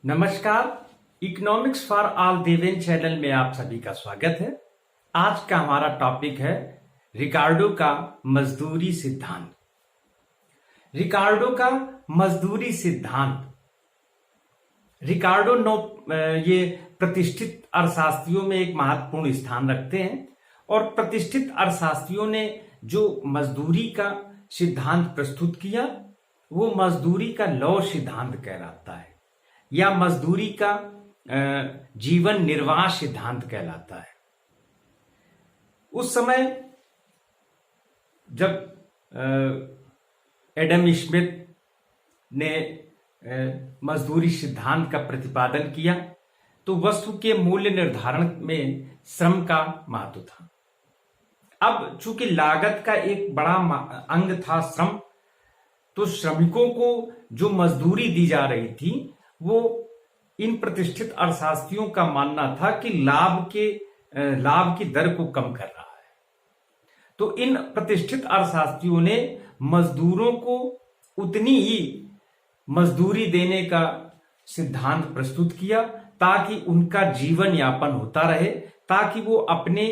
नमस्कार। Economics for all Deven channel में आप सभी का स्वागत है। आज का हमारा टॉपिक है रिकार्डो का मजदूरी सिद्धांत। रिकार्डो का मजदूरी सिद्धांत। रिकार्डो ये प्रतिष्ठित अर्थशास्त्रियों में एक महत्वपूर्ण स्थान रखते हैं और प्रतिष्ठित अर्थशास्त्रियों ने जो मजदूरी का सिद्धांत प्रस्तुत किया वो मजदूरी का लौ सिद्धांत कहलाता है या मजदूरी का जीवन निर्वाह सिद्धांत कहलाता है। उस समय जब एडम स्मिथ ने मजदूरी सिद्धांत का प्रतिपादन किया तो वस्तु के मूल्य निर्धारण में श्रम का महत्व था। अब चूंकि लागत का एक बड़ा अंग था श्रम, तो श्रमिकों को जो मजदूरी दी जा रही थी वो इन प्रतिष्ठित अर्थशास्त्रियों का मानना था कि लाभ की दर को कम कर रहा है। तो इन प्रतिष्ठित अर्थशास्त्रियों ने मजदूरों को उतनी ही मजदूरी देने का सिद्धांत प्रस्तुत किया ताकि उनका जीवन यापन होता रहे, ताकि वो अपने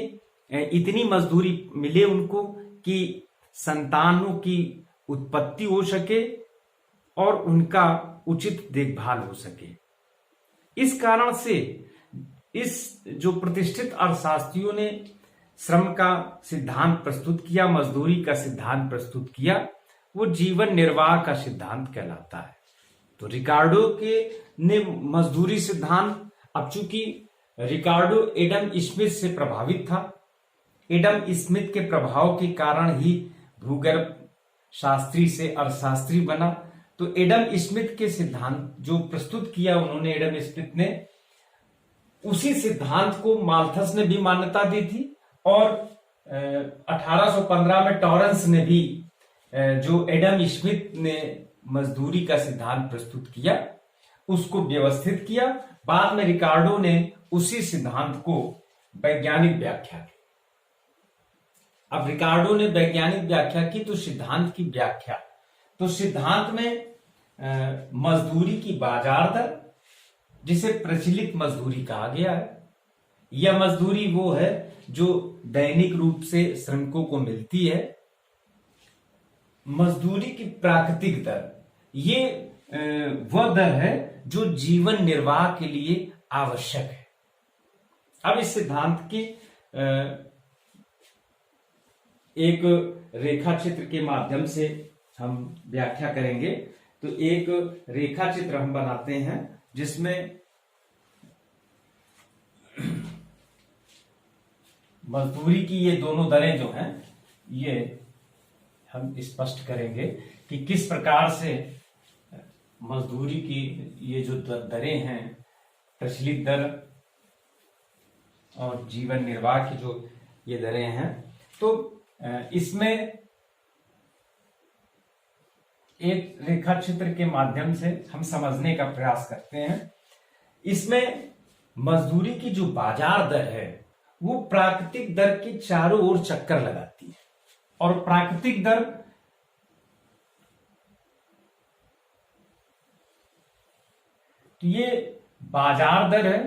इतनी मजदूरी मिले उनको कि संतानों की उत्पत्ति हो सके और उनका उचित देखभाल हो सके। इस कारण से इस जो प्रतिष्ठित अर्थशास्त्रियों ने श्रम का सिद्धांत प्रस्तुत किया, मजदूरी का सिद्धांत प्रस्तुत किया, वो जीवन निर्वाह का सिद्धांत कहलाता है। तो रिकार्डो ने मजदूरी सिद्धांत, अब चूंकि रिकार्डो एडम स्मिथ से प्रभावित था, एडम स्मिथ के प्रभाव के कारण ही भूगर्भ शास्त्री से अर्थशास्त्री बना। तो एडम स्मिथ के सिद्धांत जो प्रस्तुत किया उन्होंने, एडम स्मिथ ने, उसी सिद्धांत को माल्थस ने भी मान्यता दी थी और 1815 में टॉरेंस ने भी जो एडम स्मिथ ने मजदूरी का सिद्धांत प्रस्तुत किया उसको व्यवस्थित किया। बाद में रिकार्डो ने उसी सिद्धांत को वैज्ञानिक व्याख्या की। अब रिकार्डो ने वैज्ञानिक व्याख्या की तो सिद्धांत की व्याख्या, तो सिद्धांत में मजदूरी की बाजार दर, जिसे प्रचलित मजदूरी कहा गया है, यह मजदूरी वो है जो दैनिक रूप से श्रमिकों को मिलती है। मजदूरी की प्राकृतिक दर, ये वह दर है जो जीवन निर्वाह के लिए आवश्यक है। अब इस सिद्धांत की एक रेखा चित्र के माध्यम से हम व्याख्या करेंगे। तो एक रेखा चित्र हम बनाते हैं जिसमें मजदूरी की ये दोनों दरें जो हैं ये हम स्पष्ट करेंगे कि किस प्रकार से मजदूरी की ये जो दरें हैं, प्रचलित दर और जीवन निर्वाह की जो ये दरें हैं, तो इसमें एक रेखा चित्र के माध्यम से हम समझने का प्रयास करते हैं। इसमें मजदूरी की जो बाजार दर है वो प्राकृतिक दर के चारों ओर चक्कर लगाती है और प्राकृतिक दर तो ये बाजार दर है,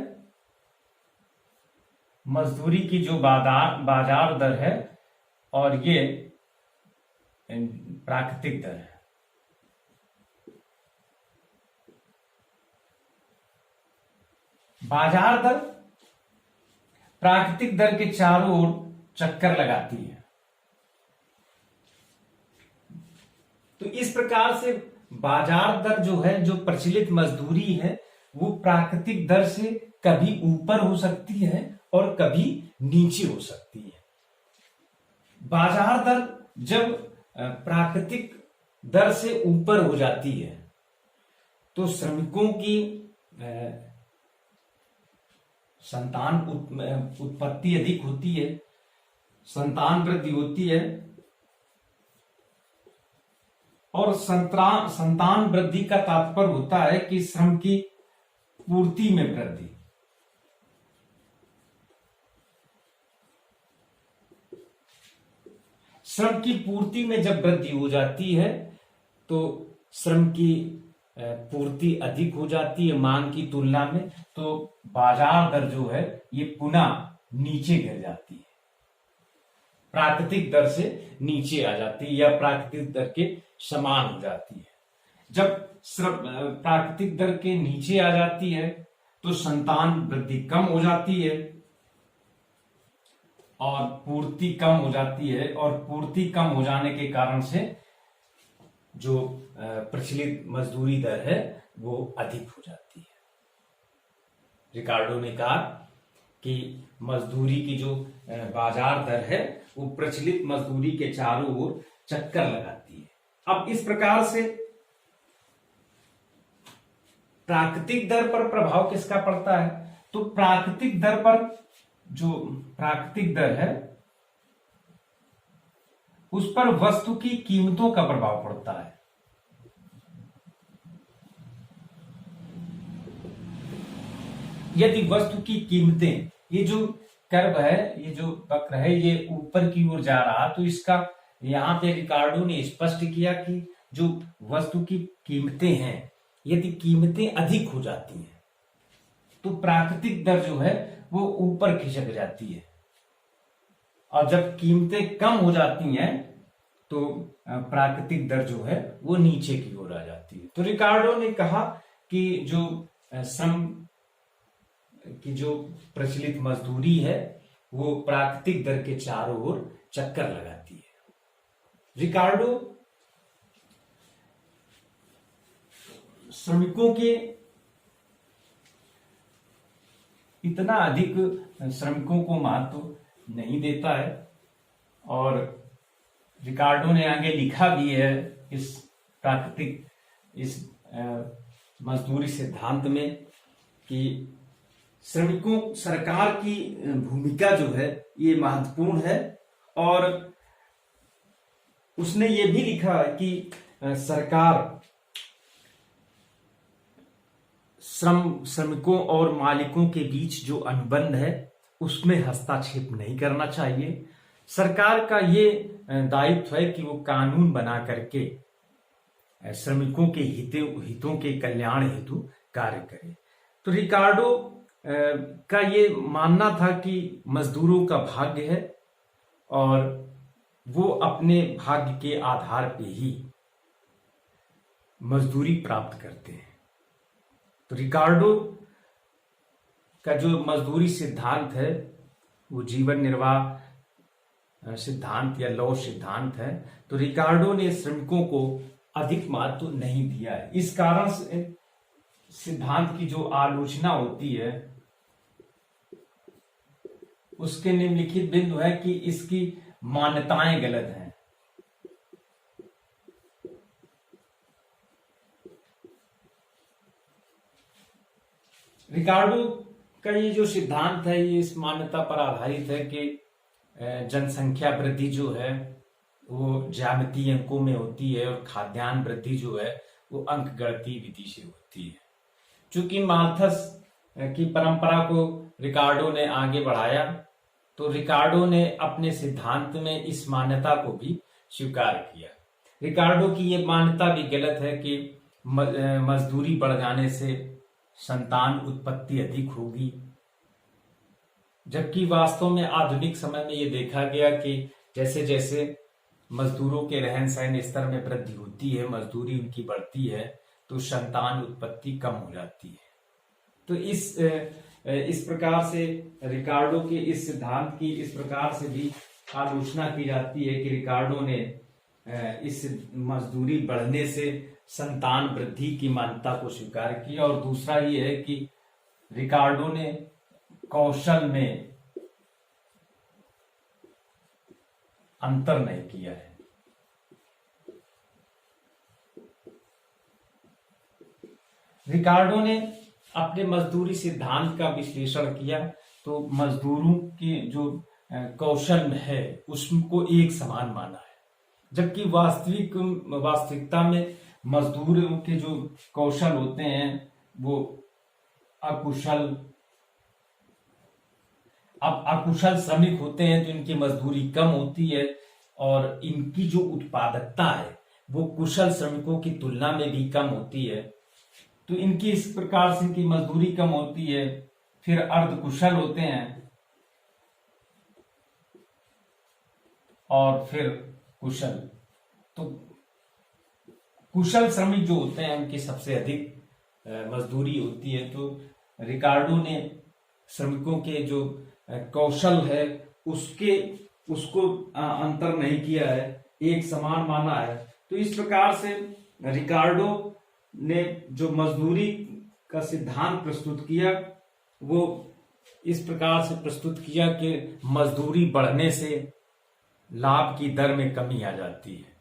मजदूरी की जो बाजार दर है और ये प्राकृतिक दर है। बाजार दर प्राकृतिक दर के चारों ओर चक्कर लगाती है। तो इस प्रकार से बाजार दर जो है, जो प्रचलित मजदूरी है, वो प्राकृतिक दर से कभी ऊपर हो सकती है और कभी नीचे हो सकती है। बाजार दर जब प्राकृतिक दर से ऊपर हो जाती है तो श्रमिकों की संतान उत्पत्ति अधिक होती है, संतान वृद्धि होती है और संतान वृद्धि का तात्पर्य होता है कि श्रम की पूर्ति में वृद्धि। श्रम की पूर्ति में जब वृद्धि हो जाती है तो श्रम की पूर्ति अधिक हो जाती है मांग की तुलना में, तो बाजार दर जो है ये पुनः नीचे गिर जाती है, प्राकृतिक दर से नीचे आ जाती है या प्राकृतिक दर के समान हो जाती है। जब प्राकृतिक दर के नीचे आ जाती है तो संतान वृद्धि कम हो जाती है और पूर्ति कम हो जाती है, और पूर्ति कम हो जाने के कारण से जो प्रचलित मजदूरी दर है वो अधिक हो जाती है। रिकार्डो ने कहा कि मजदूरी की जो बाजार दर है वो प्रचलित मजदूरी के चारों ओर चक्कर लगाती है। अब इस प्रकार से प्राकृतिक दर पर प्रभाव किसका पड़ता है? तो प्राकृतिक दर पर, जो प्राकृतिक दर है उस पर वस्तु की कीमतों का प्रभाव पड़ता है। यदि वस्तु की कीमतें, ये जो कर्व है, ये जो वक्र है, ये ऊपर की ओर जा रहा, तो इसका यहां पे रिकार्डो ने स्पष्ट किया कि जो वस्तु की कीमतें हैं, यदि कीमतें अधिक हो जाती हैं तो प्राकृतिक दर जो है वो ऊपर खिसक जाती है, और जब कीमतें कम हो जाती हैं तो प्राकृतिक दर जो है वो नीचे की ओर आ जाती है। तो रिकार्डो ने कहा कि जो श्रम की जो प्रचलित मजदूरी है वो प्राकृतिक दर के चारों ओर चक्कर लगाती है। रिकार्डो श्रमिकों के इतना अधिक श्रमिकों को महत्व नहीं देता है, और रिकार्डो ने आगे लिखा भी है इस प्राकृतिक, इस मजदूरी सिद्धांत में कि श्रमिकों, सरकार की भूमिका जो है ये महत्वपूर्ण है, और उसने ये भी लिखा है कि सरकार श्रमिकों और मालिकों के बीच जो अनुबंध है उसमें हस्तक्षेप नहीं करना चाहिए। सरकार का ये दायित्व है कि वो कानून बना करके श्रमिकों के हितों के कल्याण हेतु कार्य करे। तो रिकार्डो का ये मानना था कि मजदूरों का भाग्य है और वो अपने भाग्य के आधार पे ही मजदूरी प्राप्त करते हैं। तो रिकार्डो का जो मजदूरी सिद्धांत है वो जीवन निर्वाह सिद्धांत या लौ सिद्धांत है। तो रिकार्डो ने श्रमिकों को अधिक महत्व नहीं दिया है। इस कारण से सिद्धांत की जो आलोचना होती है उसके निम्नलिखित बिंदु है कि इसकी मान्यताएं गलत हैं। रिकार्डो का ये जो सिद्धांत है ये इस मान्यता पर आधारित है कि जनसंख्या वृद्धि जो है वो ज्यामितीय अंकों में होती है और खाद्यान्न वृद्धि जो है वो अंकगणितीय विधि से होती है। चूंकि माल्थस की परंपरा को रिकार्डो ने आगे बढ़ाया तो रिकार्डो ने अपने सिद्धांत में इस मान्यता को भी स्वीकार किया। रिकार्डो की ये मान्यता भी गलत है कि मजदूरी बढ़ जाने से संतान उत्पत्ति अधिक होगी, जबकि वास्तव में आधुनिक समय में ये देखा गया कि जैसे जैसे मजदूरों के रहन सहन स्तर में वृद्धि होती है, मजदूरी उनकी बढ़ती है, तो संतान उत्पत्ति कम हो जाती है। तो इस प्रकार से रिकार्डो के इस सिद्धांत की इस प्रकार से भी आलोचना की जाती है कि रिकार्डो ने इस मजदूरी बढ़ने से संतान वृद्धि की मान्यता को स्वीकार किया। और दूसरा ये है कि रिकार्डो ने कौशल में अंतर नहीं किया है। रिकार्डो ने अपने मजदूरी सिद्धांत का विश्लेषण किया तो मजदूरों के जो कौशल है उसको एक समान माना है, जबकि वास्तविकता में मजदूरों के जो कौशल होते हैं वो अकुशल श्रमिक होते हैं, तो इनकी मजदूरी कम होती है और इनकी जो उत्पादकता है वो कुशल श्रमिकों की तुलना में भी कम होती है। तो इनकी इस प्रकार से इनकी मजदूरी कम होती है। फिर अर्ध कुशल होते हैं और फिर कुशल। तो कुशल श्रमिक जो होते हैं उनकी सबसे अधिक मजदूरी होती है। तो रिकार्डो ने श्रमिकों के जो कौशल है उसको अंतर नहीं किया है, एक समान माना है। तो इस प्रकार से रिकार्डो ने जो मजदूरी का सिद्धांत प्रस्तुत किया वो इस प्रकार से प्रस्तुत किया कि मजदूरी बढ़ने से लाभ की दर में कमी आ जाती है।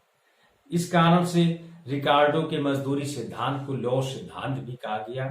इस कारण से रिकार्डो के मजदूरी सिद्धांत को लॉ सिद्धांत भी कहा गया।